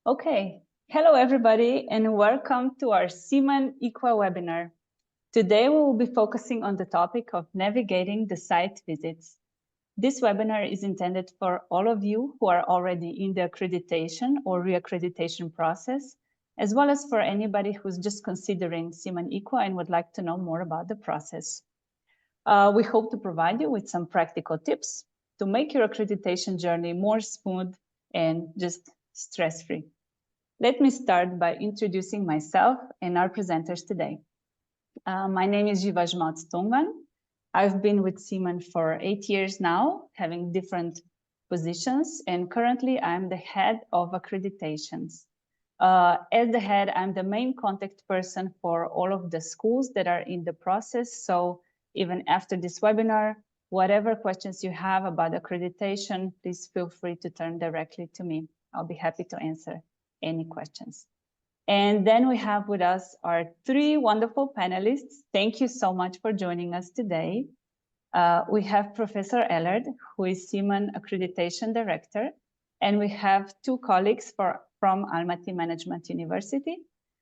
Okay, hello everybody and welcome to our CEEMAN IQA webinar. Today we will be focusing on the topic of navigating the site visits. This webinar is intended for all of you who are already in the accreditation or reaccreditation process, as well as for anybody who's just considering CEEMAN IQA and would like to know more about the process. We hope to provide you with some practical tips to make your accreditation journey more smooth and just stress-free. Let me start by introducing myself and our presenters today. My name is Jiva Tungvan. I've been with CEEMAN for 8 years now, having different positions, and currently I'm the head of accreditations. As the head, I'm the main contact person for all of the schools that are in the process. So even after this webinar, whatever questions you have about accreditation, please feel free to turn directly to me. I'll be happy to answer any questions. And then we have with us our 3 wonderful panelists. Thank you so much for joining us today. We have Professor Ellard, who is CEEMAN Accreditation Director, and we have 2 colleagues from Almaty Management University,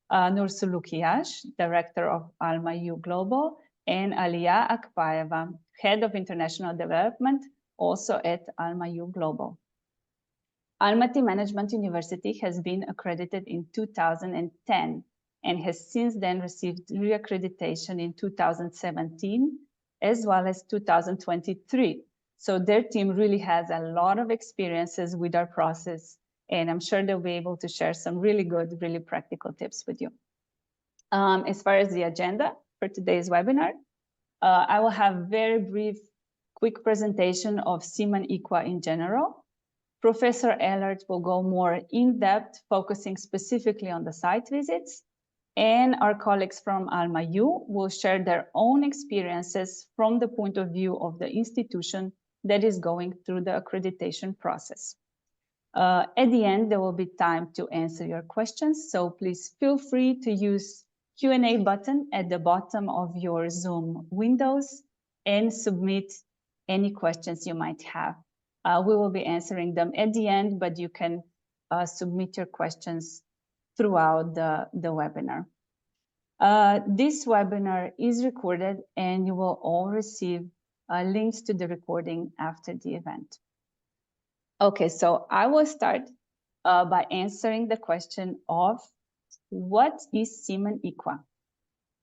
Nursulu Kiyash, Director of Alma U Global, and Aliya Akbayeva, Head of International Development, also at Alma U Global. Almaty Management University has been accredited in 2010 and has since then received reaccreditation in 2017 as well as 2023. So their team really has a lot of experiences with our process, and I'm sure they'll be able to share some really good, really practical tips with you. As far as the agenda for today's webinar, I will have very brief, quick presentation of CEEMAN IQA in general. Professor Ellard will go more in-depth, focusing specifically on the site visits, and our colleagues from Alma U will share their own experiences from the point of view of the institution that is going through the accreditation process. At the end, there will be time to answer your questions, so please feel free to use Q&A button at the bottom of your Zoom windows and submit any questions you might have. We will be answering them at the end, but you can submit your questions throughout the webinar. This webinar is recorded and you will all receive links to the recording after the event. Okay, so I will start by answering the question of what is CEEMAN IQA?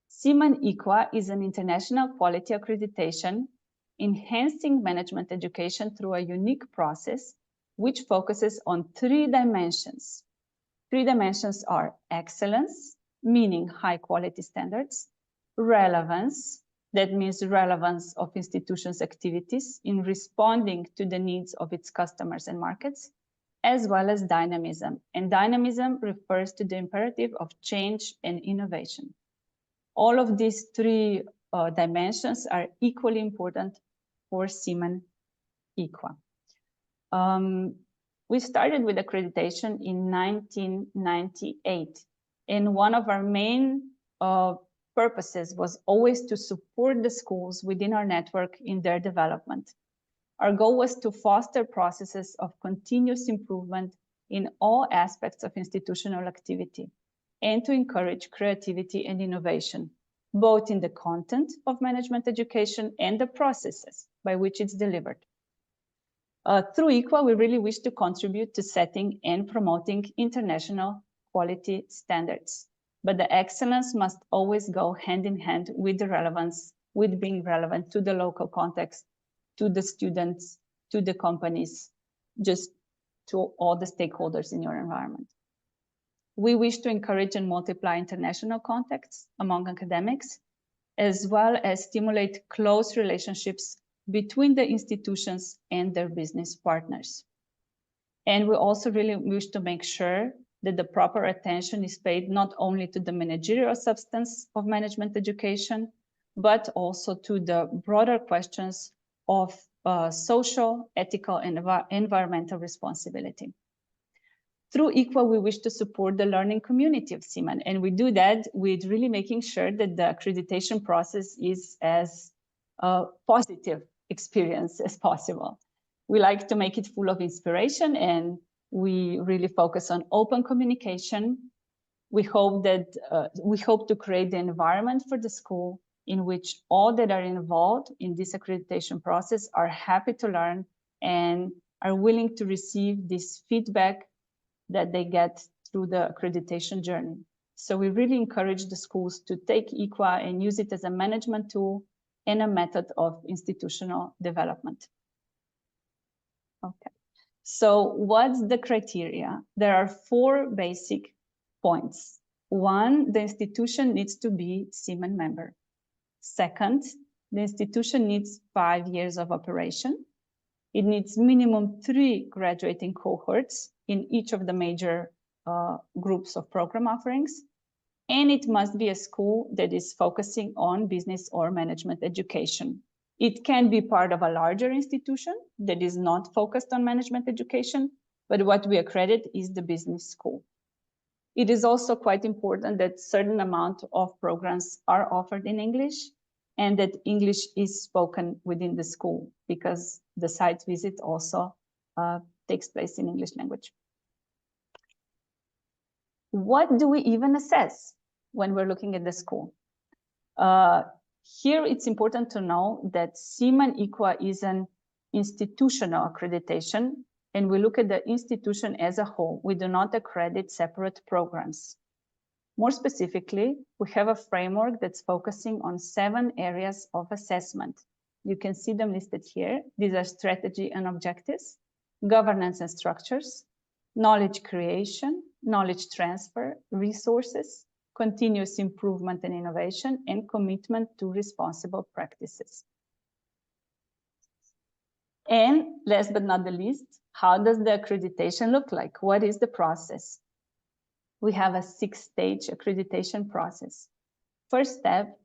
CEEMAN IQA is an international quality accreditation enhancing management education through a unique process which focuses on 3 dimensions. 3 dimensions are excellence, meaning high quality standards, relevance, that means relevance of institutions' activities in responding to the needs of its customers and markets, as well as dynamism. And dynamism refers to the imperative of change and innovation. All of these 3 dimensions are equally important for CEEMAN IQA. We started with accreditation in 1998, and one of our main purposes was always to support the schools within our network in their development. Our goal was to foster processes of continuous improvement in all aspects of institutional activity and to encourage creativity and innovation, both in the content of management education and the processes by which it's delivered. Through IQA, we really wish to contribute to setting and promoting international quality standards. But the excellence must always go hand in hand with the relevance, with being relevant to the local context, to the students, to the companies, just to all the stakeholders in your environment. We wish to encourage and multiply international contacts among academics, as well as stimulate close relationships between the institutions and their business partners. And we also really wish to make sure that the proper attention is paid not only to the managerial substance of management education, but also to the broader questions of social, ethical, and environmental responsibility. Through IQA, we wish to support the learning community of CEEMAN, and we do that with really making sure that the accreditation process is as positive experience as possible. We like to make it full of inspiration and We really focus on open communication. We hope to create the environment for the school in which all that are involved in this accreditation process are happy to learn and are willing to receive this feedback that they get through the accreditation journey. So we really encourage the schools to take IQA and use it as a management tool and a method of institutional development. Okay, so what's the criteria? There are 4 basic points. 1, the institution needs to be CEEMAN member. Second, the institution needs 5 years of operation. It needs minimum 3 graduating cohorts in each of the major groups of program offerings. And it must be a school that is focusing on business or management education. It can be part of a larger institution that is not focused on management education, but what we accredit is the business school. It is also quite important that certain amount of programs are offered in English and that English is spoken within the school because the site visit also takes place in English language. What do we even assess when we're looking at the school? Here, it's important to know that CEEMAN IQA is an institutional accreditation, and we look at the institution as a whole. We do not accredit separate programs. More specifically, we have a framework that's focusing on 7 areas of assessment. You can see them listed here. These are strategy and objectives, governance and structures, knowledge creation, knowledge transfer, resources, continuous improvement and innovation, and commitment to responsible practices. And last but not the least, how does the accreditation look like? What is the process? We have a 6-stage accreditation process. First step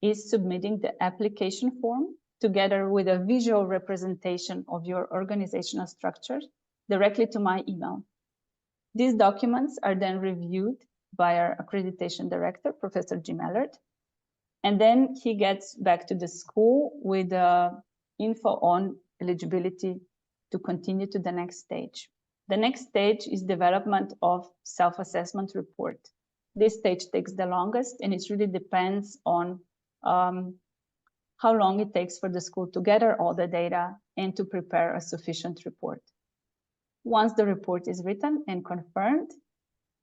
is submitting the application form together with a visual representation of your organizational structure directly to my email. These documents are then reviewed by our accreditation director, Professor Jim Allard, and then he gets back to the school with info on eligibility to continue to the next stage. The next stage is development of self-assessment report. This stage takes the longest, and it really depends on how long it takes for the school to gather all the data and to prepare a sufficient report. Once the report is written and confirmed,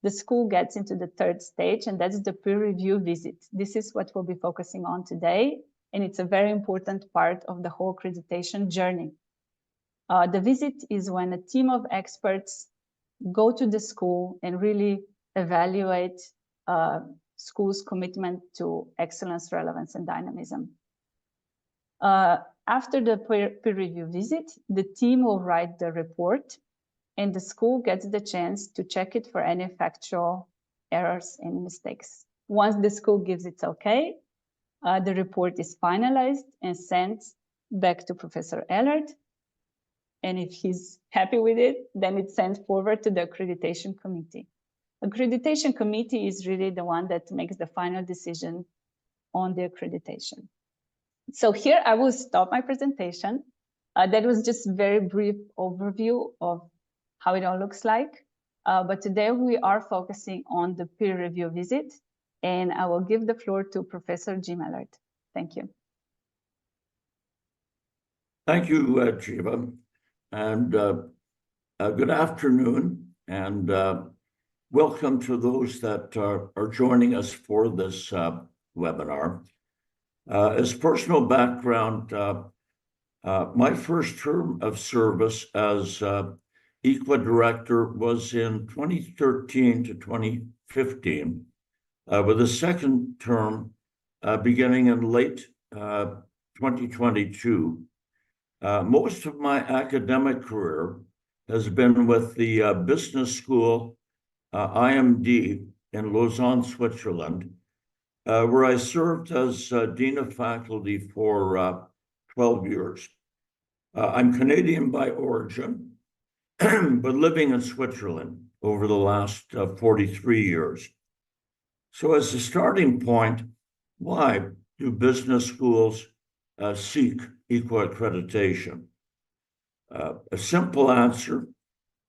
the school gets into the 3rd stage, and that's the peer review visit. This is what we'll be focusing on today, and it's a very important part of the whole accreditation journey. The visit is when a team of experts go to the school and really evaluate school's commitment to excellence, relevance, and dynamism. After the peer review visit, the team will write the report, and the school gets the chance to check it for any factual errors and mistakes. Once the school gives its okay, the report is finalized and sent back to Professor Allard. And if he's happy with it, then it's sent forward to the accreditation committee. Accreditation committee is really the one that makes the final decision on the accreditation. So here I will stop my presentation. That was just a very brief overview of how it all looks like. But today we are focusing on the peer review visit, and I will give the floor to Professor Jim Allard. Thank you. Thank you, Jiva, and good afternoon, and welcome to those that are joining us for this webinar. As personal background, my first term of service as IQA director was in 2013 to 2015, with a second term beginning in late 2022. Most of my academic career has been with the business school IMD in Lausanne, Switzerland, where I served as Dean of Faculty for 12 years. I'm Canadian by origin, but living in Switzerland over the last 43 years. So as a starting point, why do business schools seek IQA accreditation? A simple answer,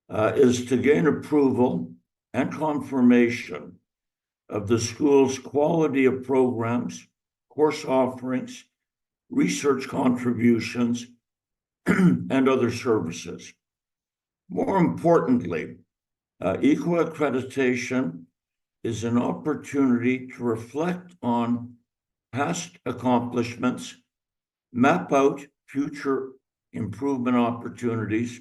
is to gain approval and confirmation of the school's quality of programs, course offerings, research contributions, and other services. More importantly, IQA accreditation is an opportunity to reflect on past accomplishments, map out future improvement opportunities,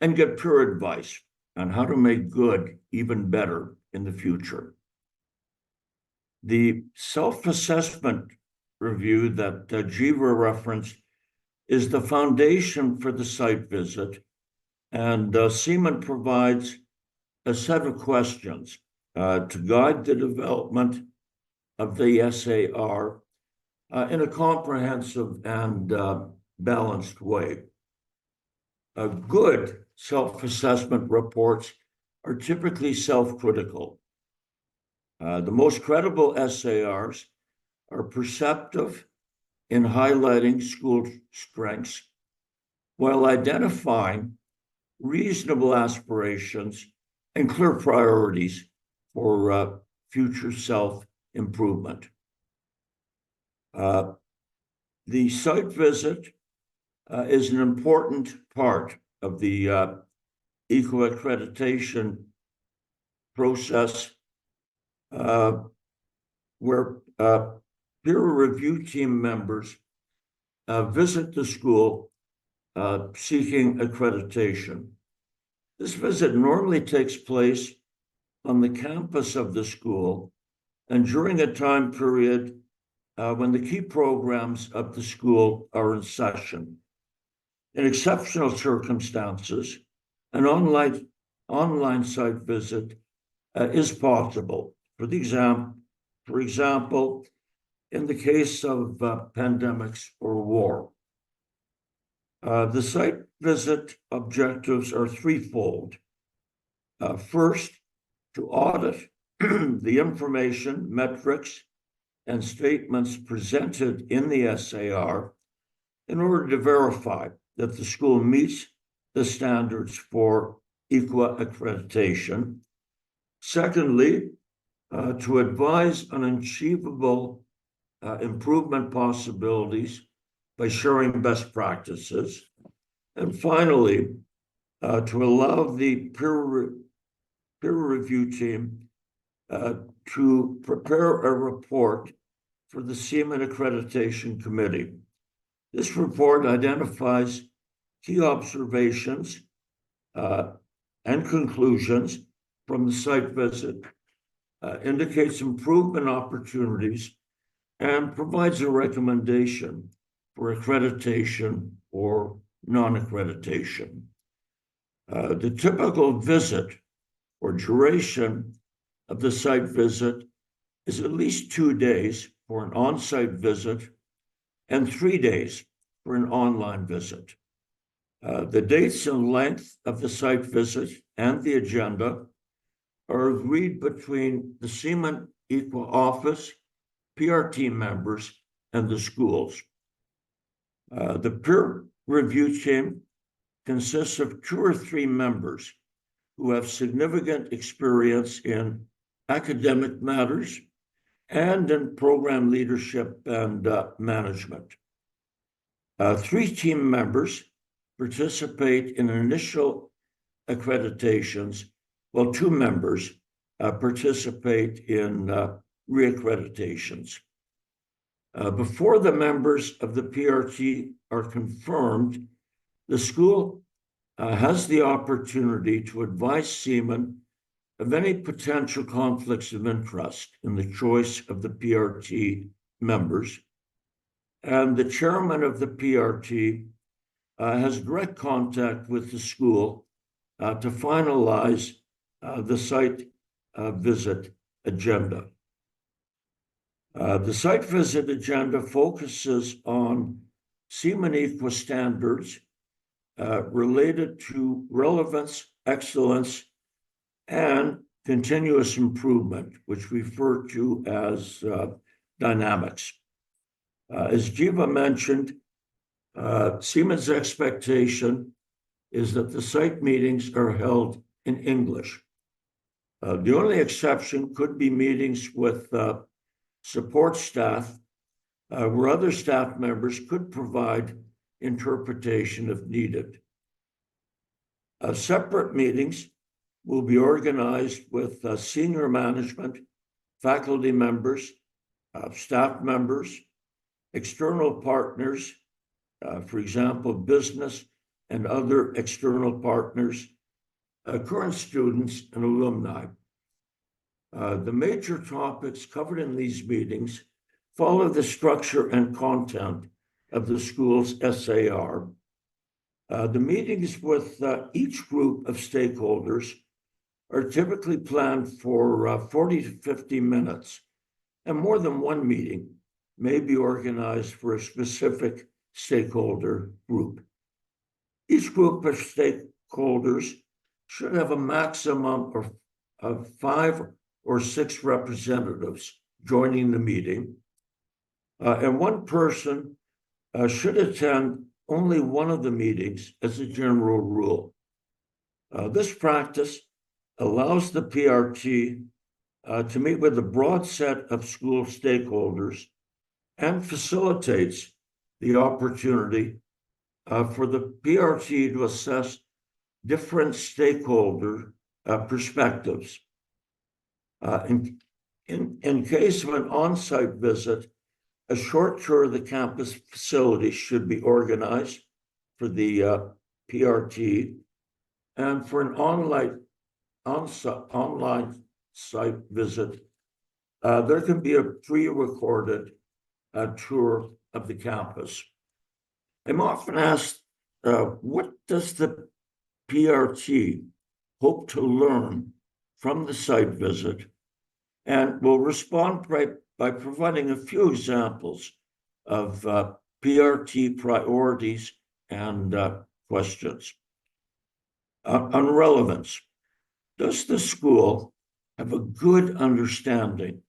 and get peer advice on how to make good even better in the future. The self-assessment review that Jiva referenced is the foundation for the site visit, and CEEMAN provides a set of questions to guide the development of the SAR in a comprehensive and balanced way. Good self-assessment reports are typically self-critical. The most credible SARs are perceptive in highlighting school strengths while identifying reasonable aspirations and clear priorities for future self-improvement. The site visit is an important part of the IQA accreditation process, where peer review team members visit the school seeking accreditation. This visit normally takes place on the campus of the school and during a time period when the key programs of the school are in session. In exceptional circumstances, an online site visit is possible. For example, in the case of pandemics or war. The site visit objectives are threefold. First, to audit the information, metrics, and statements presented in the SAR in order to verify that the school meets the standards for IQA accreditation. Secondly, to advise on achievable improvement possibilities by sharing best practices. And finally, to allow the peer review team to prepare a report for the CEEMAN Accreditation Committee. This report identifies key observations and conclusions from the site visit, indicates improvement opportunities, and provides a recommendation for accreditation or non-accreditation. The typical visit or duration of the site visit is at least 2 days for an on-site visit and 3 days for an online visit. The dates and length of the site visit and the agenda are agreed between the CEEMAN IQA office, PRT members, and the schools. The peer review team consists of 2 or 3 members who have significant experience in academic matters and in program leadership and management. 3 team members participate in initial accreditations, while 2 members participate in reaccreditations. Before the members of the PRT are confirmed, the school has the opportunity to advise CEEMAN of any potential conflicts of interest in the choice of the PRT members. And the chairman of the PRT has direct contact with the school to finalize the site visit agenda. The site visit agenda focuses on CEEMAN IQA standards related to relevance, excellence, and continuous improvement, which we refer to as dynamics. As Jiva mentioned, CEEMAN's expectation is that the site meetings are held in English. The only exception could be meetings with support staff, where other staff members could provide interpretation if needed. Separate meetings will be organized with senior management, faculty members, staff members, external partners, for example, business and other external partners, current students and alumni. The major topics covered in these meetings follow the structure and content of the school's SAR. The meetings with each group of stakeholders are typically planned for 40 to 50 minutes, and more than one meeting may be organized for a specific stakeholder group. Each group of stakeholders should have a maximum of 5 or 6 representatives joining the meeting, and one person should attend only one of the meetings as a general rule. This practice allows the PRT to meet with a broad set of school stakeholders and facilitates the opportunity for the PRT to assess different stakeholder perspectives. In case of an on-site visit, a short tour of the campus facility should be organized for the PRT, and for an online site visit, there can be a pre-recorded tour of the campus. I'm often asked, what does the PRT hope to learn from the site visit? And we'll respond by providing a few examples of PRT priorities and questions. On relevance, does the school have a good understanding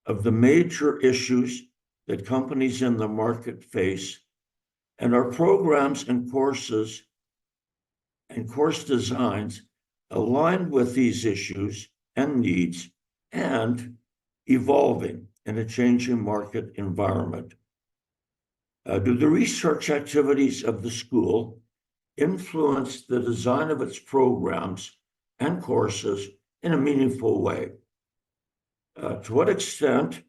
of the major issues that companies in the market face, and are programs and courses and course designs aligned with these issues and needs and evolving in a changing market environment? Do the research activities of the school influence the design of its programs and courses in a meaningful way? To what extent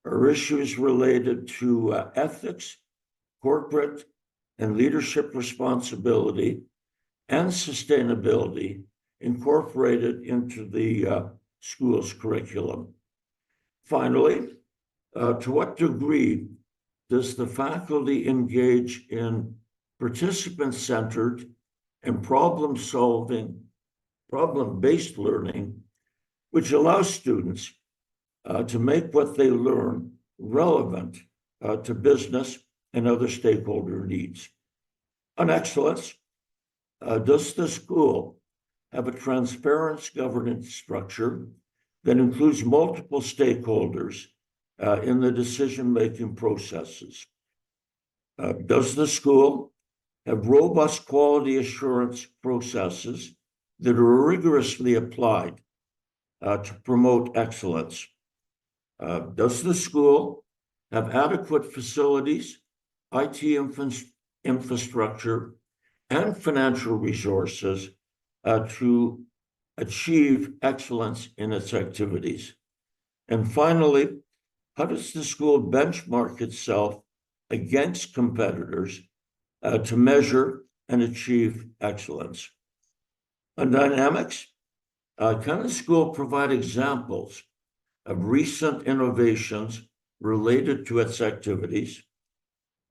are issues related to ethics, corporate and leadership responsibility, and sustainability incorporated into the school's curriculum? Finally, to what degree does the faculty engage in participant-centered and problem-based learning, which allows students to make what they learn relevant to business and other stakeholder needs? On excellence, does the school have a transparent governance structure that includes multiple stakeholders in the decision-making processes? Does the school have robust quality assurance processes that are rigorously applied to promote excellence? Does the school have adequate facilities, IT infrastructure, and financial resources to achieve excellence in its activities? And finally, how does the school benchmark itself against competitors to measure and achieve excellence? On dynamics, can the school provide examples of recent innovations related to its activities?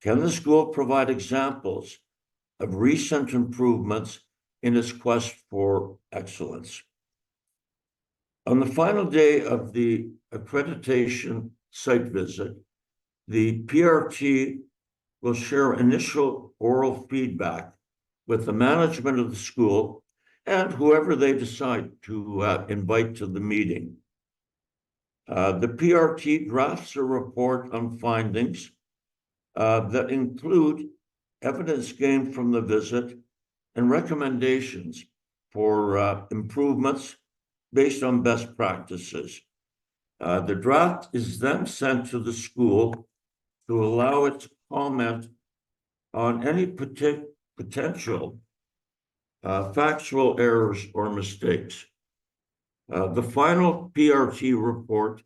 Can the school provide examples of recent improvements in its quest for excellence? On the final day of the accreditation site visit, the PRT will share initial oral feedback with the management of the school and whoever they decide to invite to the meeting. The PRT drafts a report on findings that include evidence gained from the visit and recommendations for improvements based on best practices. The draft is then sent to the school to allow it to comment on any potential factual errors or mistakes. The final PRT report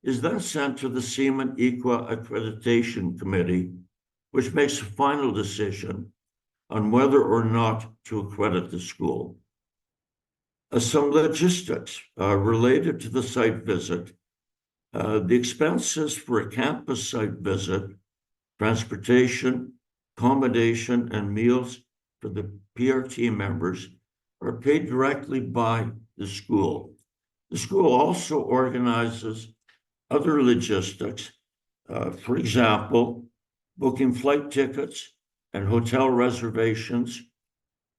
is then sent to the CEEMAN IQA Accreditation Committee, which makes a final decision on whether or not to accredit the school. Some logistics related to the site visit. The expenses for a campus site visit, transportation, accommodation, and meals for the PRT members are paid directly by the school. The school also organizes other logistics, for example, booking flight tickets and hotel reservations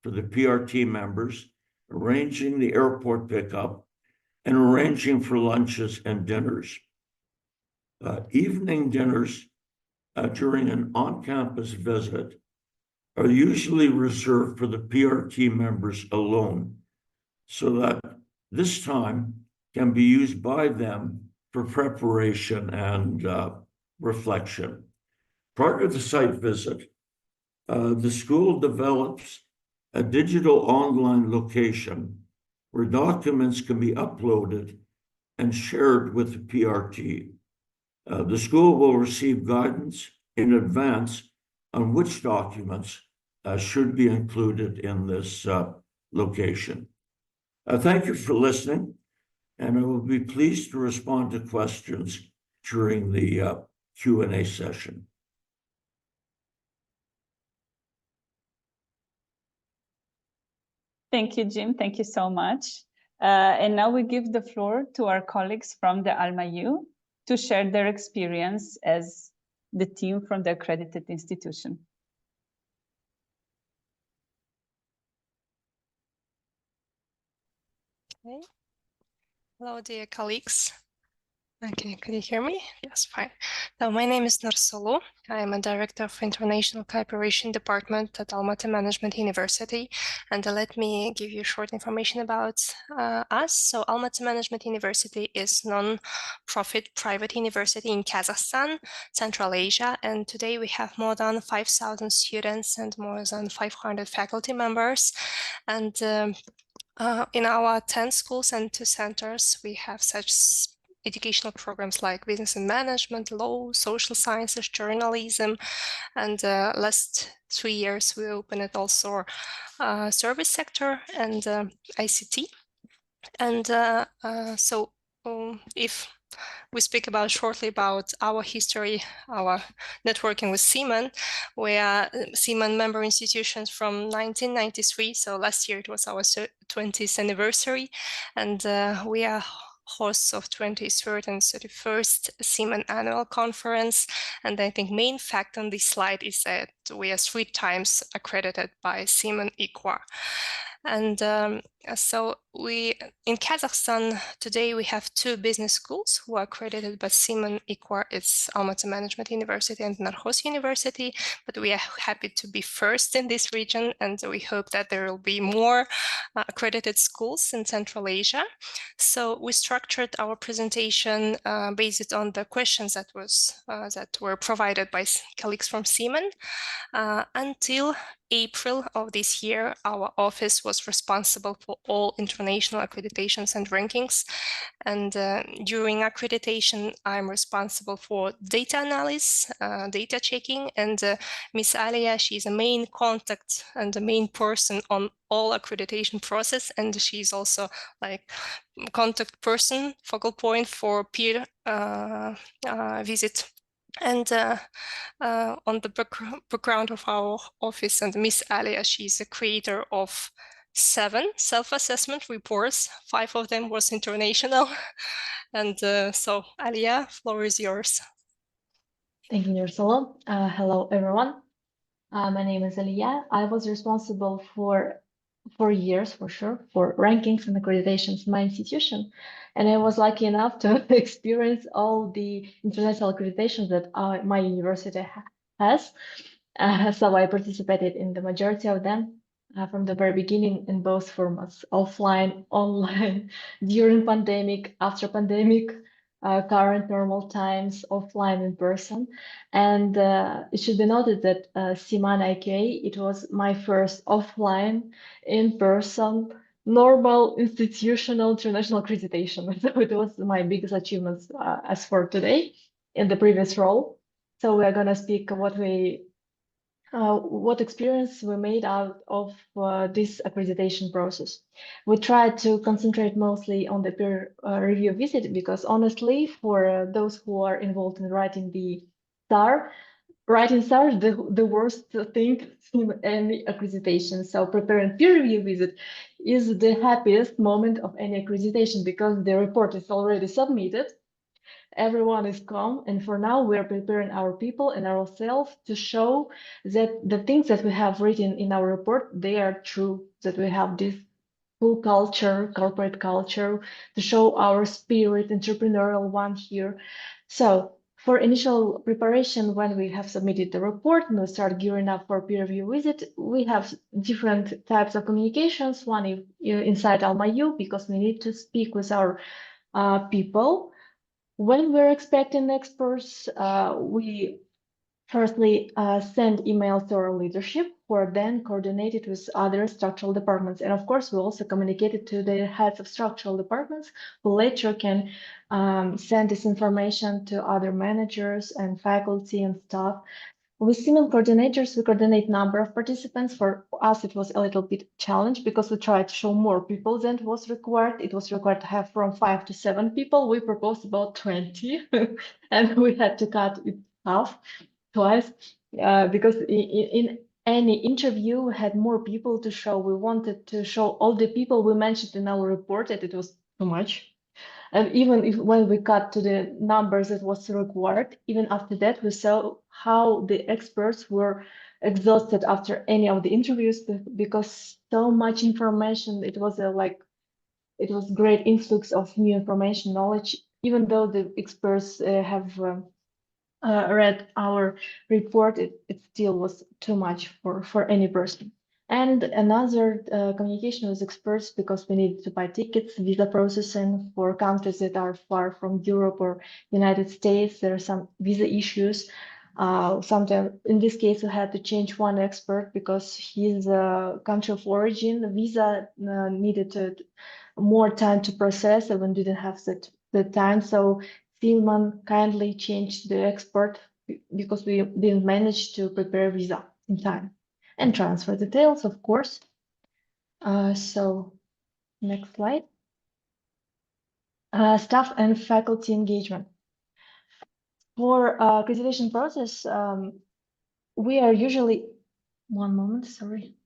for the PRT members, arranging the airport pickup, and arranging for lunches and dinners. Evening dinners during an on-campus visit are usually reserved for the PRT members alone, so that this time can be used by them for preparation and reflection. Prior to the site visit, the school develops a digital online location where documents can be uploaded and shared with the PRT. The school will receive guidance in advance on which documents should be included in this location. Thank you for listening, and I will be pleased to respond to questions during the Q&A session. Thank you, Jim. Thank you so much. And now we give the floor to our colleagues from the Alma U to share their experience as the team from the accredited institution. Okay. Hello, dear colleagues. Can you hear me? Yes, fine. So my name is Narsolu. I am a director of International Cooperation Department at Almaty Management University. And let me give you short information about us. So Almaty Management University is non-profit private university in Kazakhstan, Central Asia. And today we have more than 5,000 students and more than 500 faculty members. And in our 10 schools and 2 centers, we have such educational programs like business and management, law, social sciences, journalism, and last 3 years we opened also service sector and ICT. And so if we speak shortly about our history, our networking with CEEMAN. We are CEEMAN member institutions from 1993. So last year it was our 20th anniversary, and we are hosts of 23rd and 31st CEEMAN annual conference. And I think main fact on this slide is that we are 3 times accredited by CEEMAN IQA. And so in Kazakhstan today we have 2 business schools who are accredited by CEEMAN IQA. It's Almaty Management University and Narcos University, but we are happy to be first in this region, and we hope that there will be more accredited schools in Central Asia. So we structured our presentation based on the questions that were provided by colleagues from CEEMAN. Until April of this year, our office was responsible for all international accreditations and rankings. And during accreditation, I'm responsible for data analysis, data checking, and Miss Alia, she's a main contact and the main person on all accreditation process, and she's also like contact person, focal point for peer visit. And on the background of our office and Miss Alia, she's a creator of 7 self-assessment reports. 5 of them was international. And so Alia, floor is yours. Thank you, Narsolu. Hello, everyone. My name is Alia. I was responsible for 4 years, for sure, for rankings and accreditations in my institution. And I was lucky enough to experience all the international accreditations that my university has. So I participated in the majority of them. from the very beginning in both formats, offline, online, during pandemic, after pandemic, current normal times, offline, in person. And it should be noted that CEEMAN IQA, it was my first offline, in-person, normal institutional international accreditation. So it was my biggest achievements as for today in the previous role. So we are going to speak what experience we made out of this accreditation process. We tried to concentrate mostly on the peer review visit because honestly, for those who are involved in writing star, the worst thing in any accreditation. So preparing peer review visit is the happiest moment of any accreditation because the report is already submitted. Everyone is calm, and for now we are preparing our people and ourselves to show that the things that we have written in our report, they are true, that we have this full culture, corporate culture, to show our spirit, entrepreneurial one here. So for initial preparation, when we have submitted the report and we start gearing up for peer review visit, we have different types of communications. One is inside Alma U, because we need to speak with our people. When we're expecting experts, we firstly send emails to our leadership, who are then coordinated with other structural departments. And of course, we also communicated to the heads of structural departments, who later can send this information to other managers and faculty and staff. With CEEMAN coordinators, we coordinate number of participants. For us, it was a little bit challenge because we tried to show more people than was required. It was required to have from 5 to 7 people. We proposed about 20, and we had to cut it half twice because in any interview, we had more people to show. We wanted to show all the people we mentioned in our report, and it was too much. And even if when we cut to the numbers that was required, even after that, we saw how the experts were exhausted after any of the interviews because so much information. It was it was great influx of new information, knowledge. Even though the experts have read our report, it still was too much for any person. And another communication with experts because we needed to buy tickets, visa processing for countries that are far from Europe or United States. There are some visa issues. Sometimes, in this case, we had to change one expert because his country of origin, the visa needed more time to process, and we didn't have the time. So CEEMAN kindly changed the expert because we didn't manage to prepare visa in time. And transfer details, of course. So next slide. Staff and faculty engagement. For accreditation process, we are usually, one moment, sorry.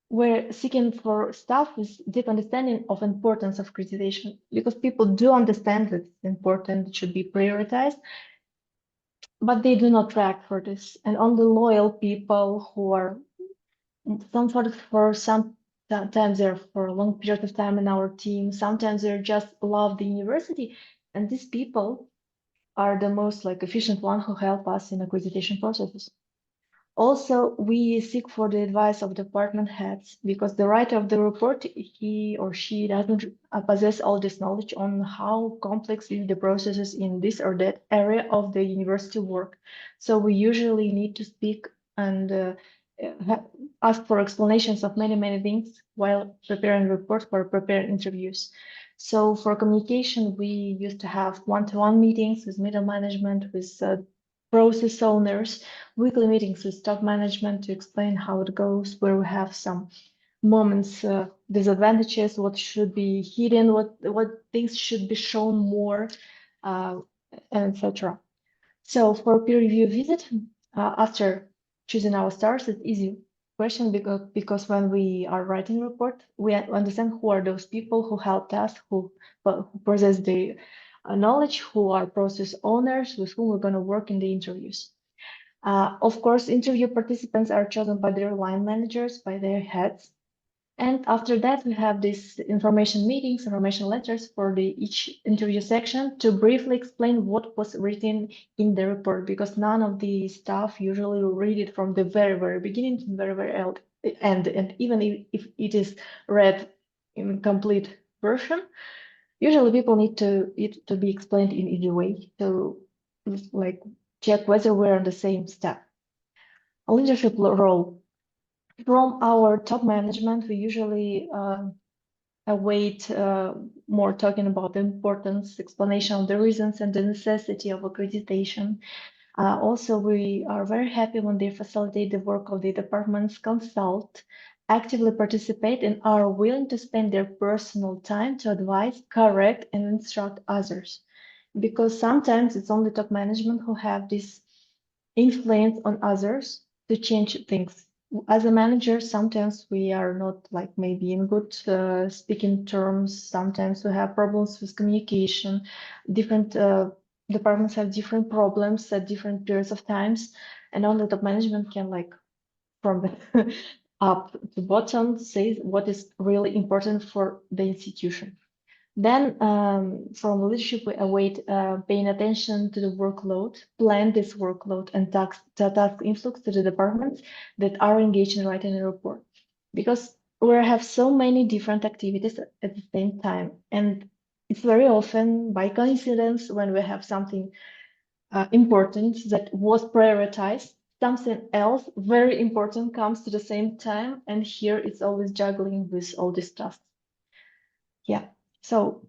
We're seeking for staff with deep understanding of importance of accreditation because people do understand that it's important, it should be prioritized, but they do not track for this. And only loyal people who are sometimes they're for a long period of time in our team, sometimes they're just love the university, and these people are the most efficient one who help us in accreditation processes. Also, we seek for the advice of department heads because the writer of the report, he or she doesn't possess all this knowledge on how complex is the processes in this or that area of the university work. So we usually need to speak and ask for explanations of many things while preparing reports or preparing interviews. So for communication, we used to have one-to-one meetings with middle management, with process owners, weekly meetings with top management to explain how it goes, where we have some moments, disadvantages, what should be hidden, what things should be shown more, etc. So for peer review visit, after choosing our stars, it's easy question because when we are writing report, we understand who are those people who helped us, who possess the knowledge, who are process owners with whom we're going to work in the interviews. Of course, interview participants are chosen by their line managers, by their heads. And after that, we have these information meetings, information letters for each interview section to briefly explain what was written in the report, because none of the staff usually will read it from the very beginning to the very and even if it is read in complete version, usually people need it to be explained in easy way to like check whether we're on the same step. A leadership role. From our top management, we usually await more talking about the importance, explanation of the reasons and the necessity of accreditation. Also, we are very happy when they facilitate the work of the departments, consult, actively participate, and are willing to spend their personal time to advise, correct, and instruct others. Because sometimes it's only top management who have this influence on others to change things. As a manager, sometimes we are not like maybe in good speaking terms. Sometimes we have problems with communication. Different departments have different problems at different periods of times, and only top management can like from the up to bottom say what is really important for the institution. Then from leadership, we await paying attention to the workload, plan this workload and task influx to the departments that are engaged in writing a report. Because we have so many different activities at the same time. And it's very often by coincidence when we have something important that was prioritized, something else very important comes to the same time. And here it's always juggling with all these tasks. Yeah, so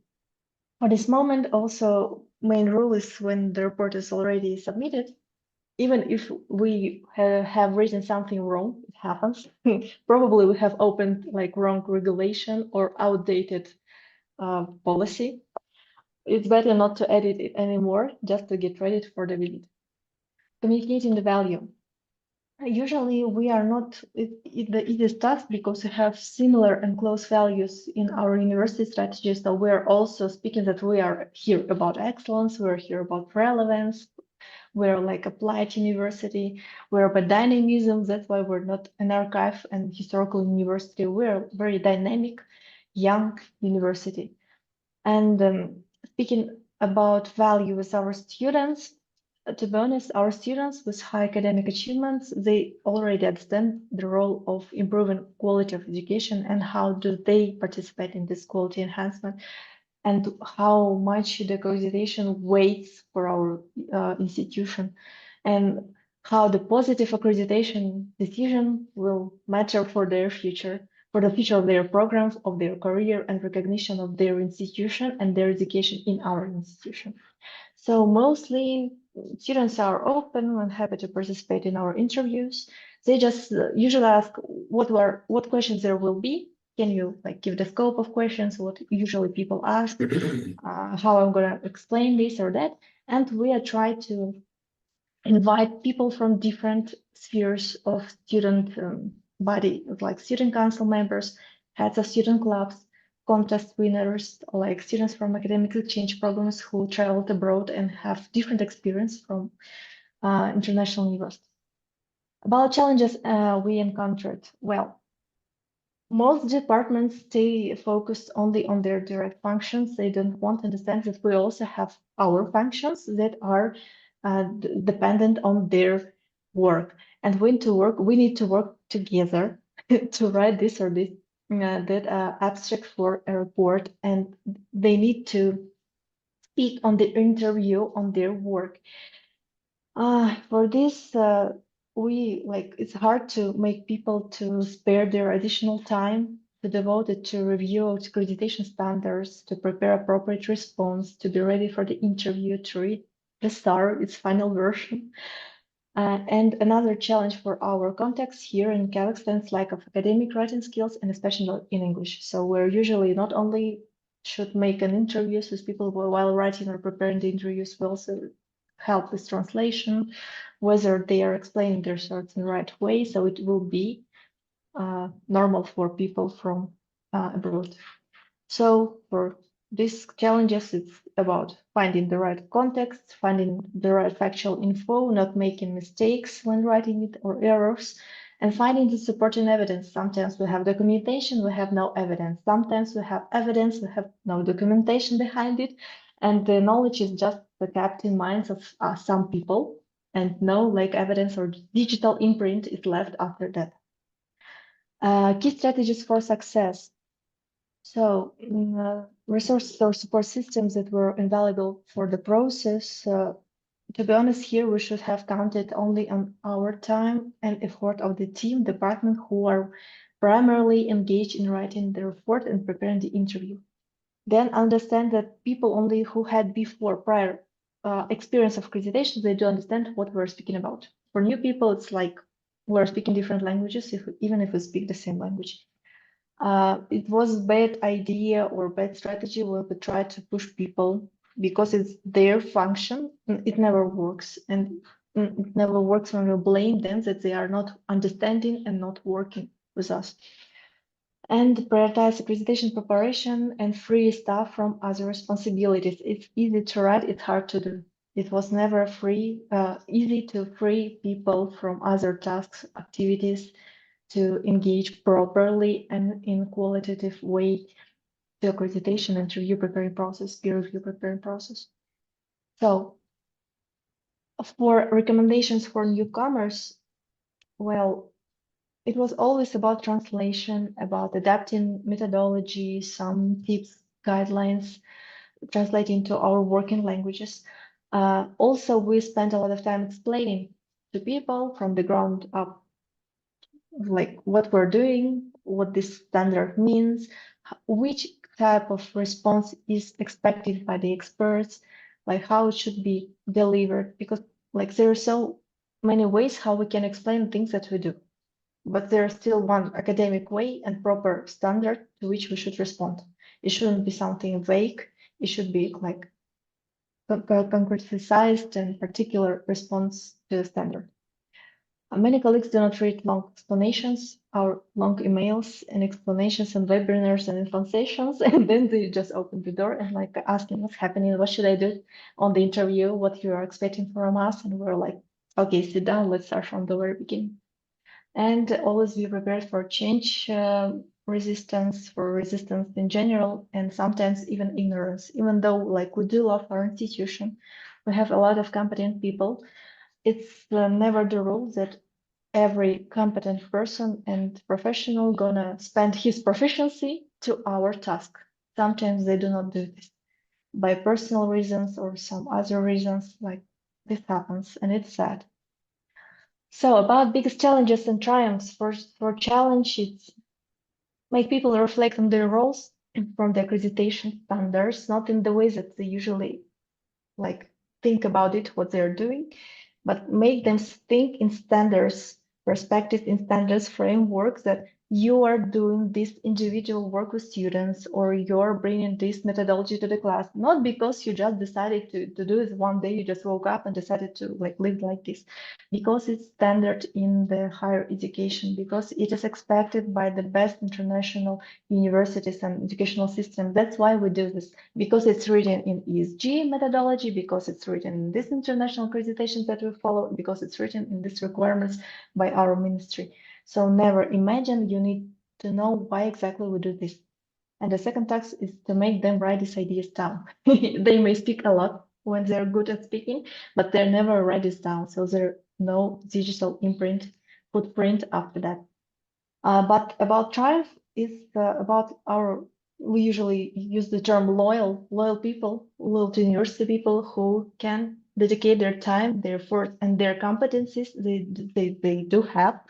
for this moment, also main rule is when the report is already submitted, even if we have written something wrong, it happens. Probably we have opened like wrong regulation or outdated policy. It's better not to edit it anymore, just to get ready for the visit. Communicating the value. Usually we are not the easiest task because we have similar and close values in our university strategy. So we're also speaking that we are here about excellence, we're here about relevance, we're like applied university, we're about dynamism. That's why we're not an archive and historical university. We're very dynamic, young university. And speaking about value with our students, to be honest, our students with high academic achievements, they already understand the role of improving quality of education and how do they participate in this quality enhancement and how much the accreditation weights for our institution and how the positive accreditation decision will matter for their future, for the future of their programs, of their career and recognition of their institution and their education in our institution. So mostly students are open and happy to participate in our interviews. They just usually ask what questions there will be. Can you like give the scope of questions, what usually people ask, how I'm gonna explain this or that. And we are trying to invite people from different spheres of student body, like student council members, heads of student clubs, contest winners, like students from academic exchange programs who traveled abroad and have different experience from international universities. About challenges we encountered, well, most departments stay focused only on their direct functions. They don't want to understand that we also have our functions that are dependent on their work. And when to work, we need to work together to write this or this that abstract for a report, and they need to speak on the interview on their work. For this, it's hard to make people to spare their additional time to devote it to review accreditation standards, to prepare appropriate response, to be ready for the interview, to read the STAR, its final version. And another challenge for our context here in Kazakhstan is lack of academic writing skills, and especially in English. So we're usually not only should make an interviews with people while writing or preparing the interviews, we also help with translation, whether they are explaining their thoughts in the right way, so it will be normal for people from abroad. So for these challenges, it's about finding the right context, finding the right factual info, not making mistakes when writing it or errors, and finding the supporting evidence. Sometimes we have documentation, we have no evidence. Sometimes we have evidence, we have no documentation behind it. And the knowledge is just kept in minds of some people, and no like evidence or digital imprint is left after that. Key strategies for success. So resources or support systems that were invaluable for the process. To be honest, here we should have counted only on our time and effort of the team, department who are primarily engaged in writing the report and preparing the interview. Then understand that people only who had before prior experience of accreditation, they do understand what we're speaking about. For new people, it's like we're speaking different languages, even if we speak the same language. It was a bad idea or bad strategy when we try to push people because it's their function. It never works. And it never works when we blame them that they are not understanding and not working with us. And prioritize accreditation preparation and free staff from other responsibilities. It's easy to write, it's hard to do. It was never easy to free people from other tasks, activities, to engage properly and in qualitative way to accreditation and review preparing process, peer review preparing process. So for recommendations for newcomers, well, it was always about translation, about adapting methodology, some tips, guidelines, translating to our working languages. Also, we spent a lot of time explaining to people from the ground up like what we're doing, what this standard means, which type of response is expected by the experts, like how it should be delivered, because like there are so many ways how we can explain things that we do, but there's still one academic way and proper standard to which we should respond. It shouldn't be something vague. It should be like concretized and particular response to the standard. Many colleagues do not read long explanations or long emails and explanations and webinars and info sessions, and then they just open the door and like asking what's happening, what should I do on the interview, what you are expecting from us, and we're like, okay, sit down, let's start from the very beginning. And always be prepared for change, resistance in general, and sometimes even ignorance. Even though like we do love our institution, we have a lot of competent people. It's never the rule that every competent person and professional gonna spend his proficiency to our task. Sometimes they do not do this by personal reasons or some other reasons, like this happens, and it's sad. So about biggest challenges and triumphs. For challenge, it's make people reflect on their roles from the accreditation standards, not in the way that they usually like think about it, what they're doing, but make them think in standards, perspective in standards frameworks that you are doing this individual work with students or you're bringing this methodology to the class, not because you just decided to do it one day, you just woke up and decided to like live like this, because it's standard in the higher education, because it is expected by the best international universities and educational systems. That's why we do this, because it's written in ESG methodology, because it's written in this international accreditations that we follow, because it's written in these requirements by our ministry. So never imagine you need to know why exactly we do this. And the second task is to make them write these ideas down. They may speak a lot when they're good at speaking, but they never write this down. So there's no digital footprint after that. But about triumph is about we usually use the term loyal people, loyal to university people who can dedicate their time, their effort, and their competencies they do have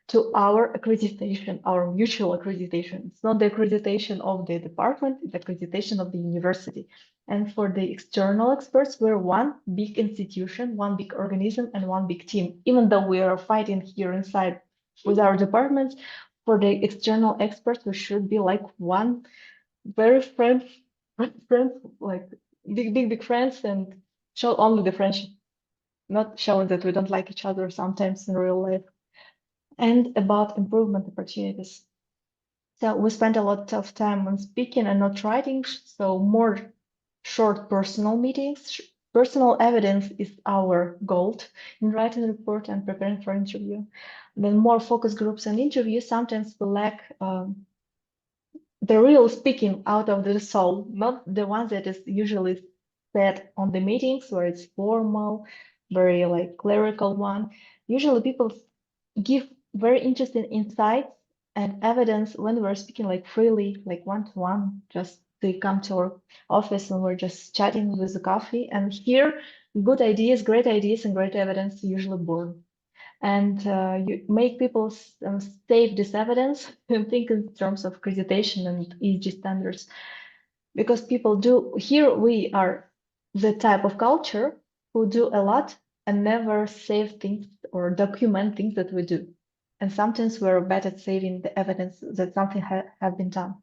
to our accreditation, our mutual accreditation. It's not the accreditation of the department, it's the accreditation of the university. And for the external experts, we're one big institution, one big organism, and one big team. Even though we are fighting here inside with our departments, for the external experts, we should be like one very friends, like big friends, and show only the friendship, not showing that we don't like each other sometimes in real life. And about improvement opportunities. So we spend a lot of time on speaking and not writing, so more short personal meetings. Personal evidence is our goal in writing a report and preparing for interview. Then more focus groups and interviews. Sometimes we lack the real speaking out of the soul, not the one that is usually said on the meetings where it's formal, very like clerical one. Usually people give very interesting insights and evidence when we're speaking like freely, like one-to-one, just they come to our office and we're just chatting with the coffee. And here, good ideas, great ideas, and great evidence usually born. And you make people save this evidence and think in terms of accreditation and ESG standards, because people do. Here we are the type of culture who do a lot and never save things or document things that we do. And sometimes we're bad at saving the evidence that something have been done.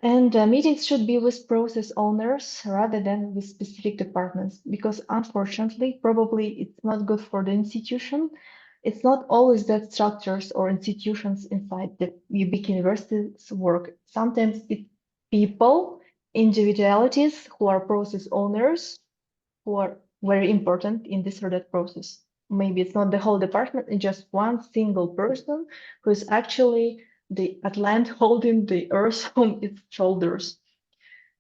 And meetings should be with process owners rather than with specific departments, because unfortunately, probably it's not good for the institution. It's not always that structures or institutions inside the big universities work. Sometimes it's people, individualities who are process owners, who are very important in this or that process. Maybe it's not the whole department, it's just one single person who is actually the Atlant holding the earth on its shoulders.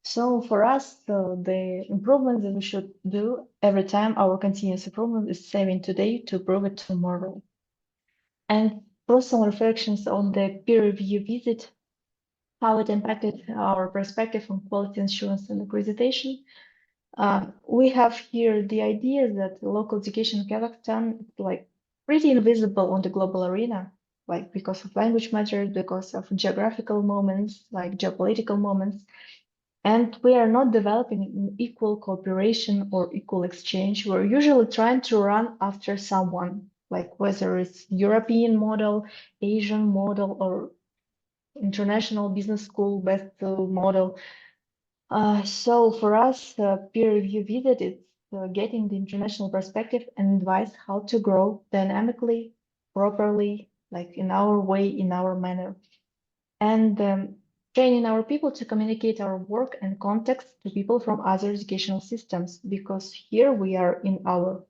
So for us, the improvements that we should do every time, our continuous improvement is saving today to prove it tomorrow. And personal reflections on the peer review visit, how it impacted our perspective on quality assurance and accreditation. We have here the idea that local education in Kazakhstan is like pretty invisible on the global arena, like because of language matters, because of geographical moments, like geopolitical moments. And we are not developing equal cooperation or equal exchange. We're usually trying to run after someone, like whether it's European model, Asian model, or international business school best model. So for us, peer review visit is getting the international perspective and advice how to grow dynamically, properly, like in our way, in our manner. And training our people to communicate our work and context to people from other educational systems, because here we are in our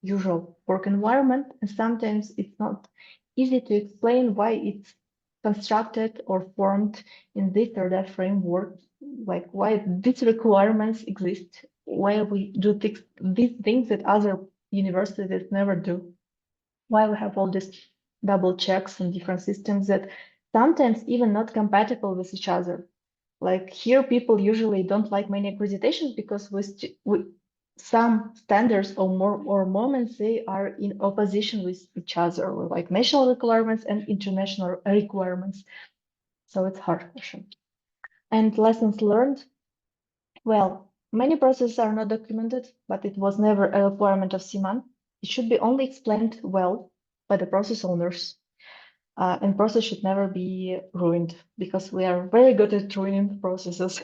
usual work environment, and sometimes it's not easy to explain why it's constructed or formed in this or that framework, like why these requirements exist, why we do these things that other universities never do, why we have all these double checks and different systems that sometimes even not compatible with each other. Like here, people usually don't like many accreditations because with some standards or more moments, they are in opposition with each other, like national requirements and international requirements. So it's hard question. And lessons learned. Well, many processes are not documented, but it was never a requirement of CEEMAN. It should be only explained well by the process owners. And process should never be ruined, because we are very good at ruining processes.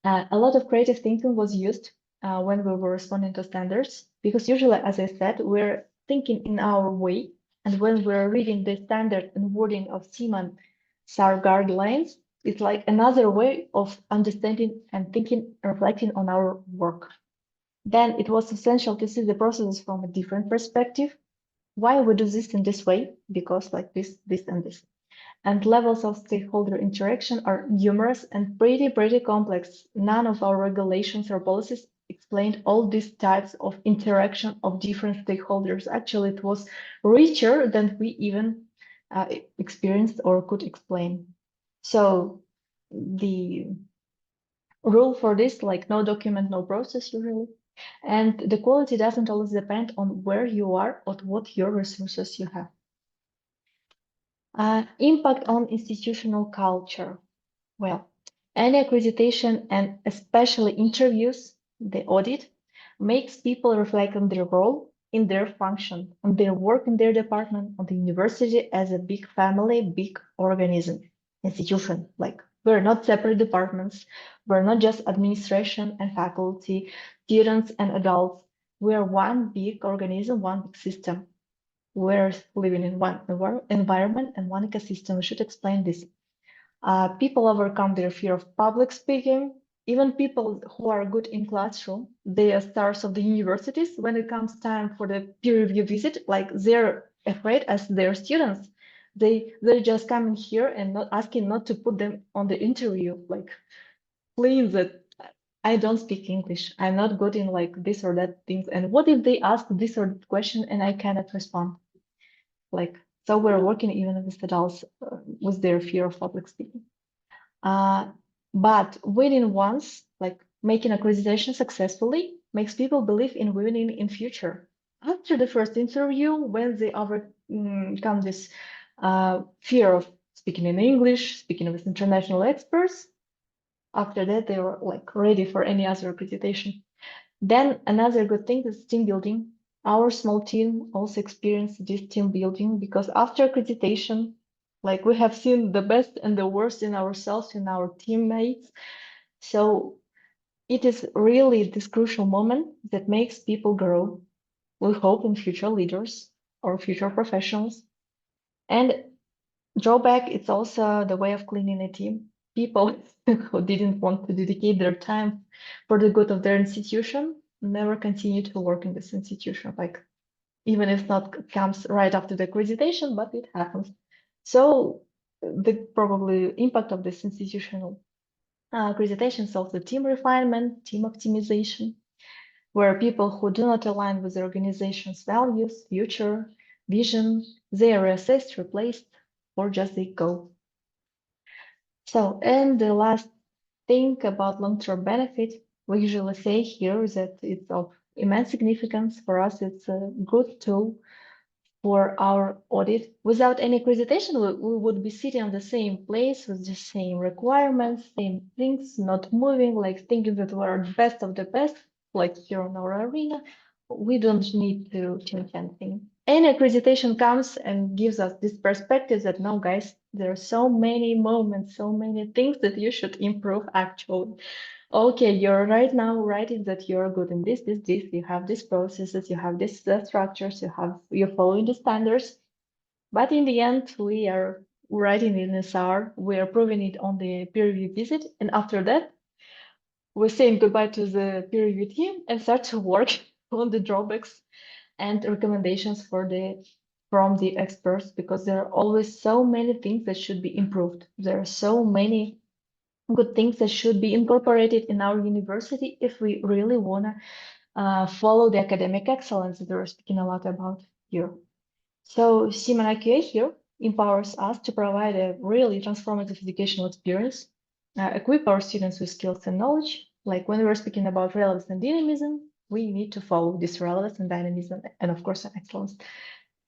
A lot of creative thinking was used when we were responding to standards, because usually, as I said, we're thinking in our way. And when we're reading the standard and wording of CEEMAN SAR guidelines, it's like another way of understanding and thinking, reflecting on our work. Then it was essential to see the processes from a different perspective. Why we do this in this way? Because like this, and this. And levels of stakeholder interaction are numerous and pretty complex. None of our regulations or policies explained all these types of interaction of different stakeholders. Actually, it was richer than we even experienced or could explain. So the rule for this, like no document, no process usually. And the quality doesn't always depend on where you are or what your resources you have. Impact on institutional culture. Well, any accreditation and especially interviews, the audit, makes people reflect on their role in their function, on their work in their department, on the university as a big family, big organism, institution. Like we're not separate departments. We're not just administration and faculty, students and adults. We're one big organism, one big system. We're living in one environment and one ecosystem. We should explain this. People overcome their fear of public speaking. Even people who are good in classroom, they are stars of the universities. When it comes time for the peer review visit, like they're afraid as their students. They're just coming here and not asking not to put them on the interview. Like, please, that I don't speak English. I'm not good in like this or that things. And what if they ask this or that question and I cannot respond? Like So we're working even with adults with their fear of public speaking. But winning once, like making accreditation successfully, makes people believe in winning in future. After the first interview, when they overcome this fear of speaking in English, speaking with international experts, after that they were like ready for any other accreditation. Then another good thing is team building. Our small team also experienced this team building because after accreditation, like we have seen the best and the worst in ourselves, in our teammates. So it is really this crucial moment that makes people grow. We hope in future leaders or future professionals. And drawback, it's also the way of cleaning a team. People who didn't want to dedicate their time for the good of their institution never continue to work in this institution, like even if not comes right after the accreditation, but it happens. So the probably impact of this institutional accreditation is also team refinement, team optimization, where people who do not align with the organization's values, future, vision, they are assessed, replaced, or just they go. So, and the last thing about long-term benefit, we usually say here that it's of immense significance for us. It's a good tool for our audit. Without any accreditation, we would be sitting on the same place with the same requirements, same things, not moving, like thinking that we're the best of the best, like here in our arena. We don't need to change anything. Any accreditation comes and gives us this perspective that no, guys, there are so many moments, so many things that you should improve actually. Okay, you're right now writing that you're good in this, you have these processes, you have these structures, you're following the standards. But in the end, we are writing in SR, we are proving it on the peer review visit. And after that, we're saying goodbye to the peer review team and start to work on the drawbacks and recommendations from the experts, because there are always so many things that should be improved. There are so many good things that should be incorporated in our university if we really want to follow the academic excellence that we're speaking a lot about here. So CEEMAN IQA here empowers us to provide a really transformative educational experience, equip our students with skills and knowledge. Like when we're speaking about relevance and dynamism, we need to follow this relevance and dynamism, and of course, excellence.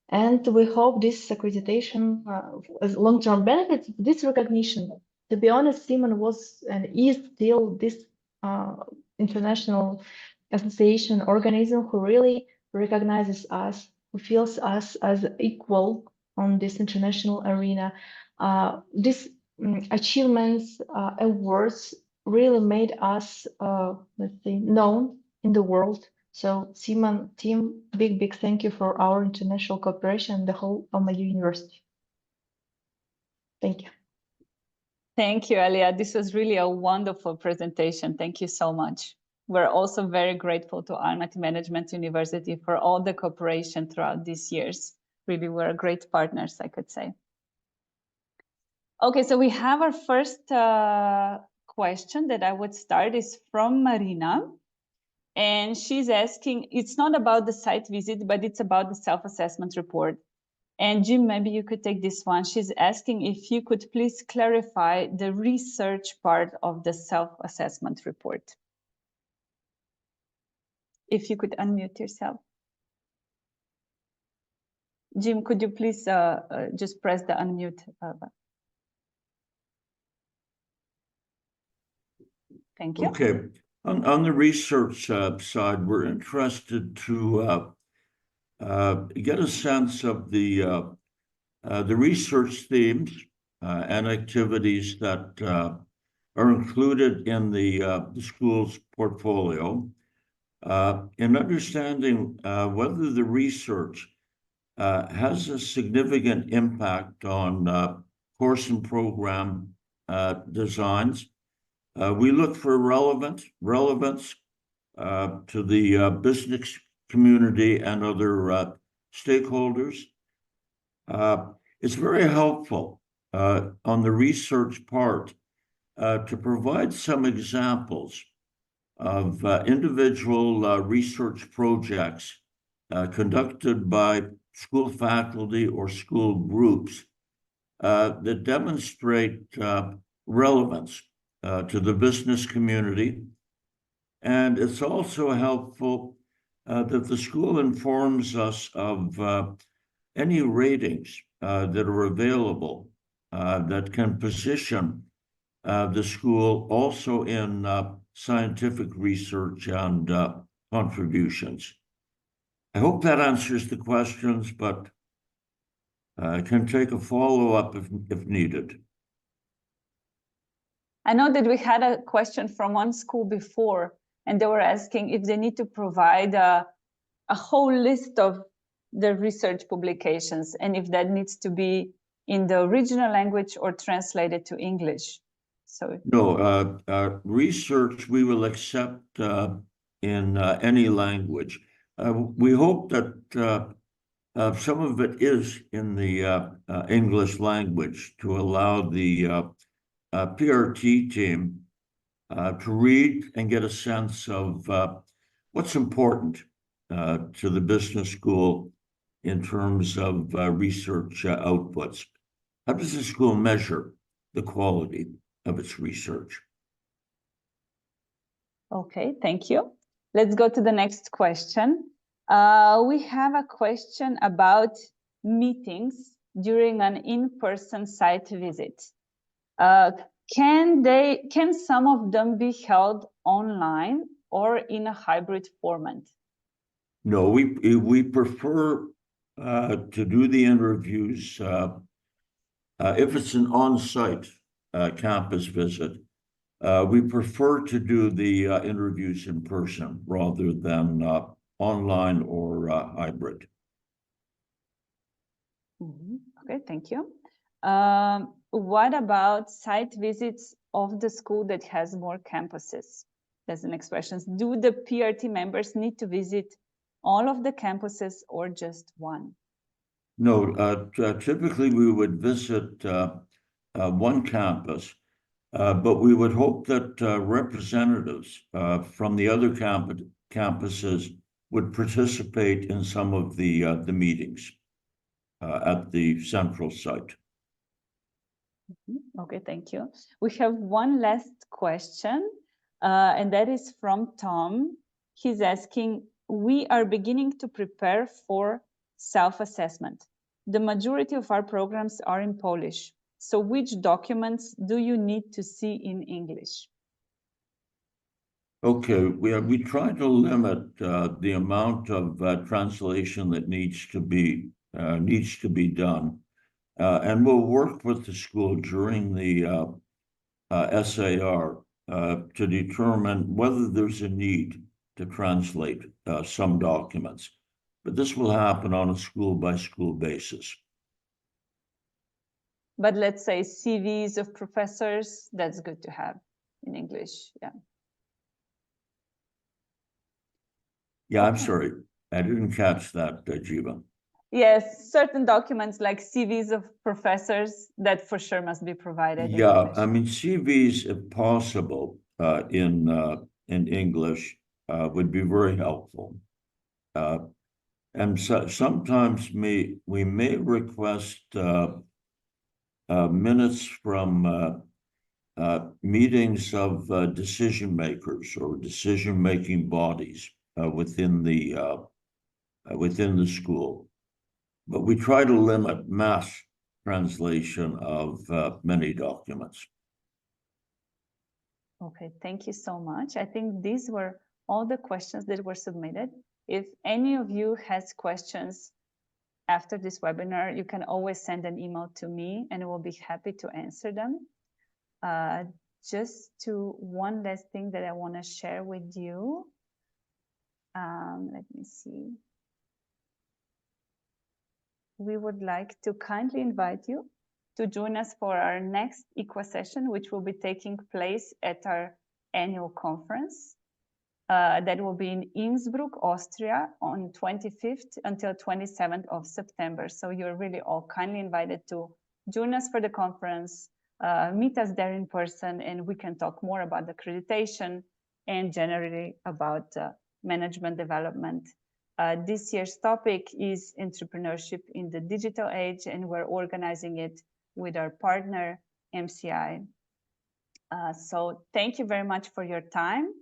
And we hope this accreditation, as long-term benefits, this recognition. To be honest, CEEMAN was and is still this international association organism who really recognizes us, who feels us as equal on this international arena. These achievements, awards really made us, let's say, known in the world. So CEEMAN team, big thank you for our international cooperation and the whole ALMA University. Thank you. Thank you, Alia. This was really a wonderful presentation. Thank you so much. We're also very grateful to Almaty Management University for all the cooperation throughout these years. Really, we're great partners, I could say. Okay, so we have our first question that I would start is from Marina. And she's asking, it's not about the site visit, but it's about the self-assessment report. And Jim, maybe you could take this one. She's asking if you could please clarify the research part of the self-assessment report. If you could unmute yourself. Jim, could you please just press the unmute button? Thank you. Okay. On the research side, we're interested to get a sense of the research themes and activities that are included in the school's portfolio, in understanding whether the research has a significant impact on course and program designs. We look for relevance to the business community and other stakeholders. It's very helpful on the research part to provide some examples of individual research projects conducted by school faculty or school groups that demonstrate relevance to the business community. And it's also helpful that the school informs us of any ratings that are available that can position the school also in scientific research and contributions. I hope that answers the questions, but I can take a follow-up if needed. I know that we had a question from one school before, and they were asking if they need to provide a whole list of the research publications, and if that needs to be in the original language or translated to English. So no, research we will accept in any language. We hope that some of it is in the English language to allow the PRT team to read and get a sense of what's important to the business school in terms of research outputs. How does the school measure the quality of its research? okay, thank you. Let's go to the next question. We have a question about meetings during an in-person site visit. Can some of them be held online or in a hybrid format? No, we prefer to do the interviews if it's an on-site campus visit. We prefer to do the interviews in person rather than online or hybrid. Okay, thank you. What about site visits of the school that has more campuses? That's the next question. Do the PRT members need to visit all of the campuses or just one? No, typically we would visit one campus, but we would hope that representatives from the other campuses would participate in some of the meetings at the central site. Okay, thank you. We have one last question, and that is from Tom. He's asking, we are beginning to prepare for self-assessment. The majority of our programs are in Polish. So which documents do you need to see in English? Okay, we try to limit the amount of translation that needs to be done, and we'll work with the school during the SAR to determine whether there's a need to translate some documents, but this will happen on a school-by-school basis. But let's say CVs of professors, that's good to have in English, yeah. Yeah, I'm sorry, I didn't catch that, Jiva. Yes, certain documents like CVs of professors that for sure must be provided. Yeah, I mean, CVs, if possible, in English would be very helpful. And so sometimes we may request minutes from meetings of decision makers or decision-making bodies within the school, but we try to limit mass translation of many documents. Okay, thank you so much. I think these were all the questions that were submitted. If any of you has questions after this webinar, you can always send an email to me and we'll be happy to answer them. Just to one last thing that I want to share with you. Let me see. We would like to kindly invite you to join us for our next IQA session, which will be taking place at our annual conference. That will be in Innsbruck, Austria on 25th until 27th of September. So you're really all kindly invited to join us for the conference, meet us there in person, and we can talk more about the accreditation and generally about management development This year's topic is entrepreneurship in the digital age, and we're organizing it with our partner, MCI. So thank you very much for your time,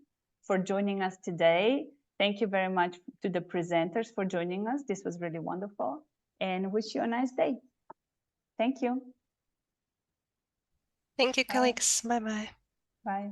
for joining us today. Thank you very much to the presenters for joining us. This was really wonderful, and wish you a nice day. Thank you. Thank you, colleagues. Bye-bye. Bye.